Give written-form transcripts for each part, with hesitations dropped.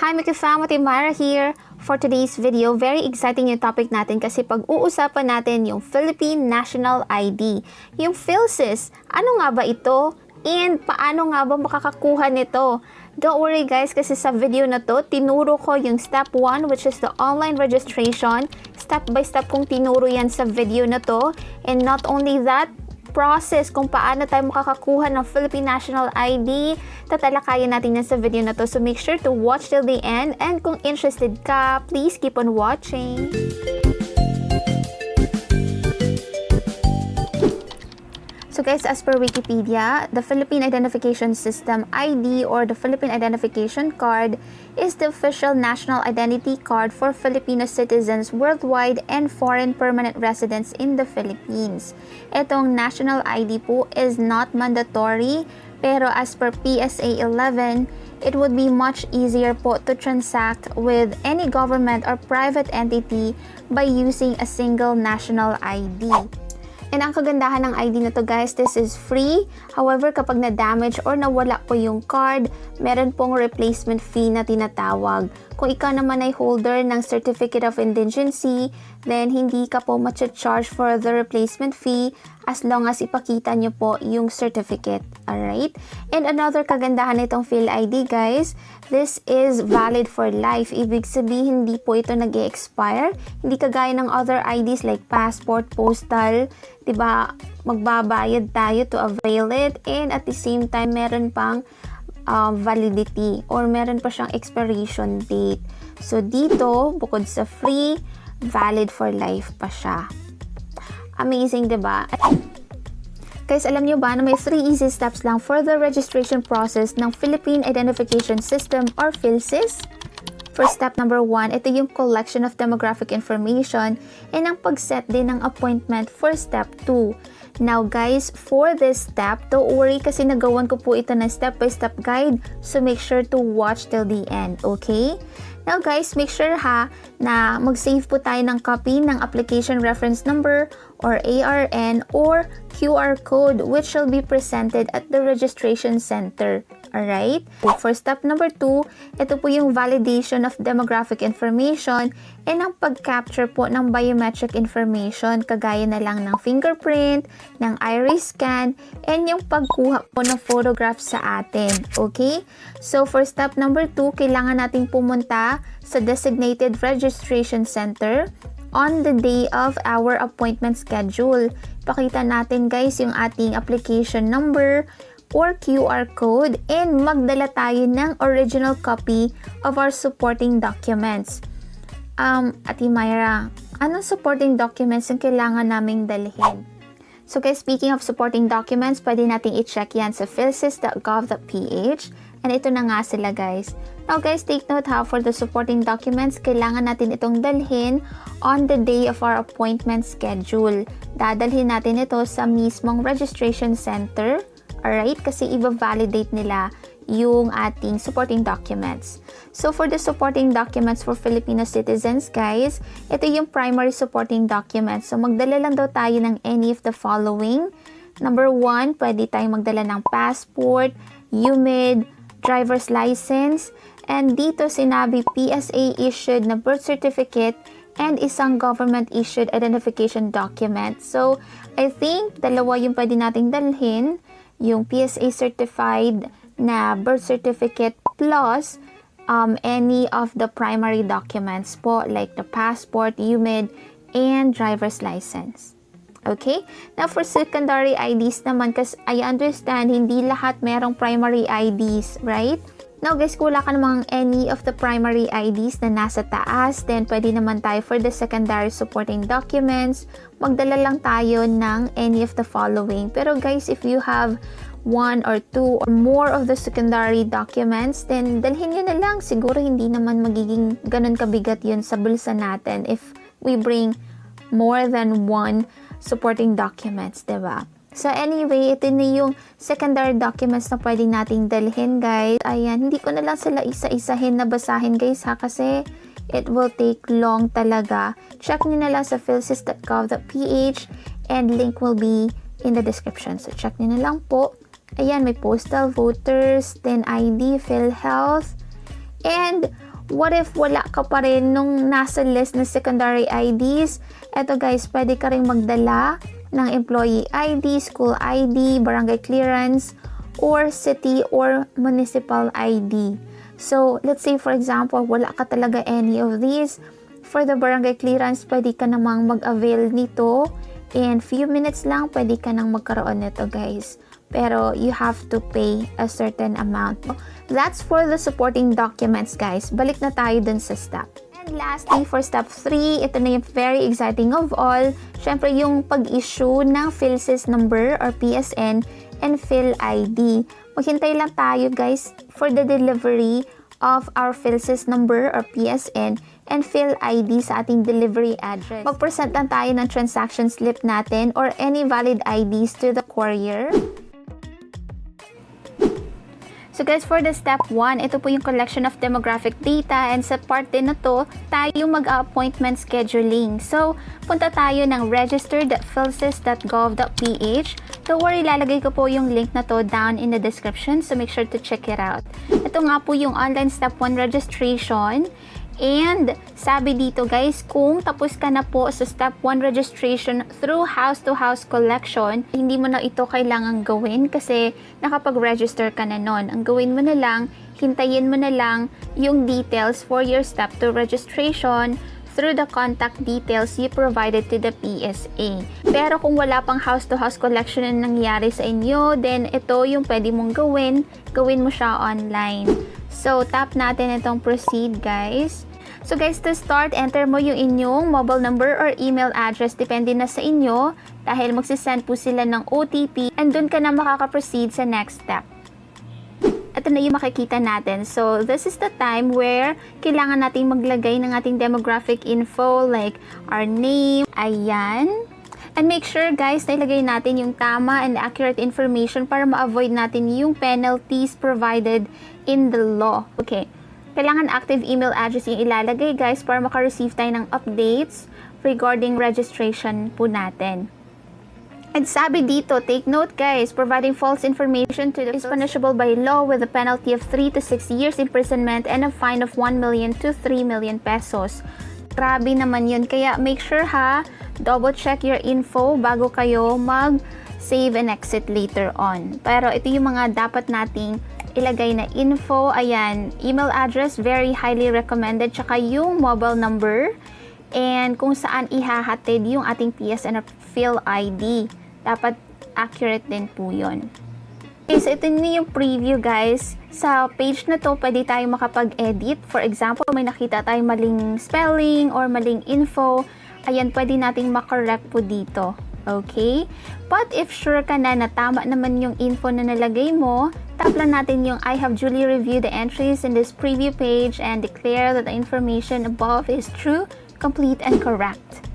Hi Micafam, Myra here. For today's video, very exciting yung topic natin kasi pag-uusapan natin yung Philippine National ID. Yung PHYLSIS, ano nga ba ito? And paano nga ba makakakuha nito? Don't worry guys, kasi sa video na to, tinuro ko yung step 1 which is the online registration. Step by step kong tinuro yan sa video na to. And not only that, process kung paano tayo makakakuha ng Philippine National ID. Tatalakayan natin yan sa video na to. So make sure to watch till the end. And kung interested ka, please keep on watching. So guys, as per Wikipedia, the Philippine Identification System ID or the Philippine Identification Card is the official national identity card for Filipino citizens worldwide and foreign permanent residents in the Philippines. Itong national ID po is not mandatory, pero as per PSA 11, it would be much easier po to transact with any government or private entity by using a single national ID. And ang kagandahan ng ID na to guys, this is free. However, kapag na-damage or nawala po yung card, meron pong replacement fee na tinatawag. Kung ikaw naman ay holder ng Certificate of Indigency, then hindi ka po ma-charge for the replacement fee as long as ipakita nyo po yung certificate. Alright? And another kagandahan nitong PhilID guys, this is valid for life. Ibig sabihin, hindi po ito nag-e-expire. Hindi kagaya ng other IDs like passport, postal, diba, magbabayad tayo to avail it, and at the same time, meron pang validity or meron pa siyang expiration date. So, dito, bukod sa free, valid for life pa siya. Amazing, diba? Guys, alam nyo ba na may 3 easy steps lang for the registration process ng Philippine Identification System or PHYLSIS? For step number 1, ito yung collection of demographic information and ang pag-set din ng appointment for step 2. Now guys, for this step, don't worry kasi nagawan ko po ito ng step-by-step guide, so make sure to watch till the end, okay? Now guys, make sure ha na mag-save po tayo ng copy ng application reference number or ARN or QR code which shall be presented at the registration center. Alright? For step number 2, ito po yung validation of demographic information and ang pag-capture po ng biometric information kagaya na lang ng fingerprint, ng iris scan, and yung pagkuha po ng photograph sa atin. Okay? So, for step number 2, kailangan nating pumunta sa designated registration center on the day of our appointment schedule. Pakita natin guys yung ating application number or QR code and magdala tayo ng original copy of our supporting documents. Ate Myra, anong supporting documents yung kailangan naming dalhin? So guys, speaking of supporting documents, pwede nating i-check yan sa phylsis.gov.ph and ito na nga sila guys. Now guys, take note ha, for the supporting documents, kailangan natin itong dalhin on the day of our appointment schedule. Dadalhin natin ito sa mismong registration center. Alright? Kasi i-validate nila yung ating supporting documents. So, for the supporting documents for Filipino citizens, guys, ito yung primary supporting documents. So, magdala lang daw tayo ng any of the following. Number 1, pwede tayong magdala ng passport, UMID, driver's license, and dito sinabi PSA issued na birth certificate and isang government-issued identification document. So, I think dalawa yung pwede nating dalhin, yung PSA certified na birth certificate plus any of the primary documents po like the passport, UMID, and driver's license. Okay? Now, for secondary IDs naman, kasi I understand hindi lahat merong primary IDs, right? Now guys, kung wala ka namang any of the primary IDs na nasa taas, then pwede naman tayo for the secondary supporting documents, magdala lang tayo ng any of the following. Pero guys, if you have 1 or 2 or more of the secondary documents, then dalhin nyo na lang. Siguro hindi naman magiging ganun kabigat yun sa bulsa natin if we bring more than 1 supporting documents, diba? So anyway, ito na yung secondary documents na pwede nating dalhin guys. Ayan, hindi ko na lang sila isa-isahin na basahin guys ha, kasi it will take long talaga. Check nyo na lang sa phylsis.gov.ph and link will be in the description. So check nyo na lang po. Ayan, may postal, voters, then ID, PhilHealth, and What if wala ka pa rin nung nasa list ng secondary IDs? Eto guys, pwede ka rin magdala ng employee ID, school ID, barangay clearance, or city or municipal ID. So, let's say for example, wala ka talaga any of these. For the barangay clearance, pwede ka namang mag-avail nito. In few minutes lang, pwede ka nang magkaroon nito guys. Pero you have to pay a certain amount. That's for the supporting documents guys. Balik na tayo dun sa step. And lastly, for step 3, ito na yung very exciting of all. Syempre yung pag-issue ng PHYLSIS number or PSN and PhilID. Maghintay lang tayo guys for the delivery of our PHYLSIS number or PSN and PhilID sa ating delivery address. Mag-present lang tayo ng transaction slip natin or any valid IDs to the courier. So guys, for the step 1, ito po yung collection of demographic data, and sa part din na to, tayo mag-appointment scheduling. So, punta tayo ng register.philsis.gov.ph. Don't worry, lalagay ko po yung link na to down in the description, so make sure to check it out. Ito nga po yung online step 1 registration. And sabi dito guys, kung tapos ka na po sa step 1 registration through house-to-house collection, hindi mo na ito kailangang gawin kasi nakapag-register ka na nun. Ang gawin mo na lang, hintayin mo na lang yung details for your step 2 registration through the contact details you provided to the PSA. Pero kung wala pang house-to-house collection na nangyari sa inyo, then ito yung pwede mong gawin mo siya online. So, tap natin itong proceed guys. So guys, to start, enter mo yung inyong mobile number or email address, depende na sa inyo dahil magsisend po sila ng OTP and dun ka na makaka-proceed sa next step. Ito na yung makikita natin. So, this is the time where kailangan nating maglagay ng ating demographic info like our name, ayan. And make sure guys na ilagay natin yung tama and accurate information para ma-avoid natin yung penalties provided in the law. Okay. Kailangan active email address yung ilalagay guys para maka-receive tayo ng updates regarding registration po natin. And sabi dito, take note guys, providing false information to the is punishable by law with a penalty of 3 to 6 years imprisonment and a fine of 1 million to 3 million pesos. Grabe naman yun. Kaya make sure ha, double check your info bago kayo mag-save and exit later on. Pero ito yung mga dapat nating ilagay na info. Ayan, email address, very highly recommended. Tsaka yung mobile number and kung saan ihahatid yung ating PSN or PhilID. Dapat accurate din po yun. Okay, so ito na yung preview guys. Sa page na to, pwede tayo makapag-edit. For example, may nakita tayong maling spelling or maling info. Ayan, pwede nating makorrect po dito. Okay? But if sure ka na tama naman yung info na nalagay mo, tap lang natin yung I have duly reviewed the entries in this preview page and declare that the information above is true, complete, and correct.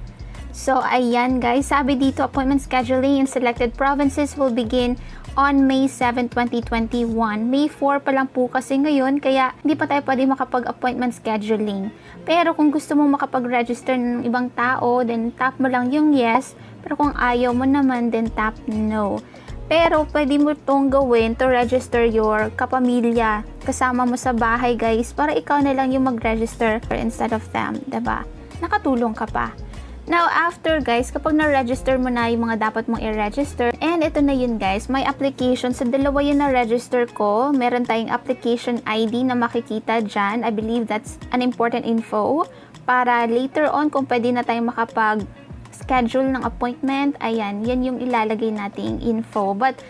So, ayan guys, sabi dito, appointment scheduling in selected provinces will begin on May 7, 2021. May 4 pa lang po kasi ngayon, kaya hindi pa tayo pwede makapag-appointment scheduling. Pero kung gusto mo makapag-register ng ibang tao, then tap mo lang yung yes. Pero kung ayaw mo naman, then tap no. Pero pwede mo itong gawin to register your kapamilya kasama mo sa bahay guys, para ikaw na lang yung mag-register instead of them, diba? Nakatulong ka pa. Now, after guys, kapag na-register mo na yung mga dapat mong i-register, and ito na yun guys, may application. Sa dalawa yun na-register ko, meron tayong application ID na makikita dyan. I believe that's an important info para later on kung pwede na tayong makapag-schedule ng appointment. Ayan, yan yung ilalagay nating info. But,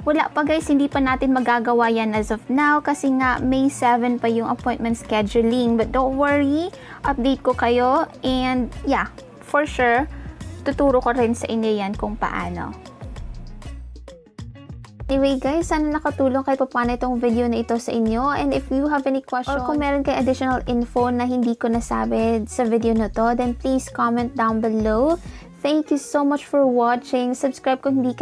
wala pa guys, hindi pa natin magagawa yan as of now kasi nga May 7 pa yung appointment scheduling. But don't worry, update ko kayo and yeah, for sure, tuturo ko rin sa inyo yan kung paano. Anyway guys, sana nakatulong kayo paano itong video na ito sa inyo. And if you have any question or kung meron kayo additional info na hindi ko nasabi sa video na to, then please comment down below. Thank you so much for watching. Subscribe kung hindi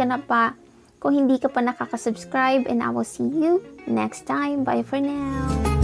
ka pa nakaka-subscribe, and I will see you next time. Bye for now.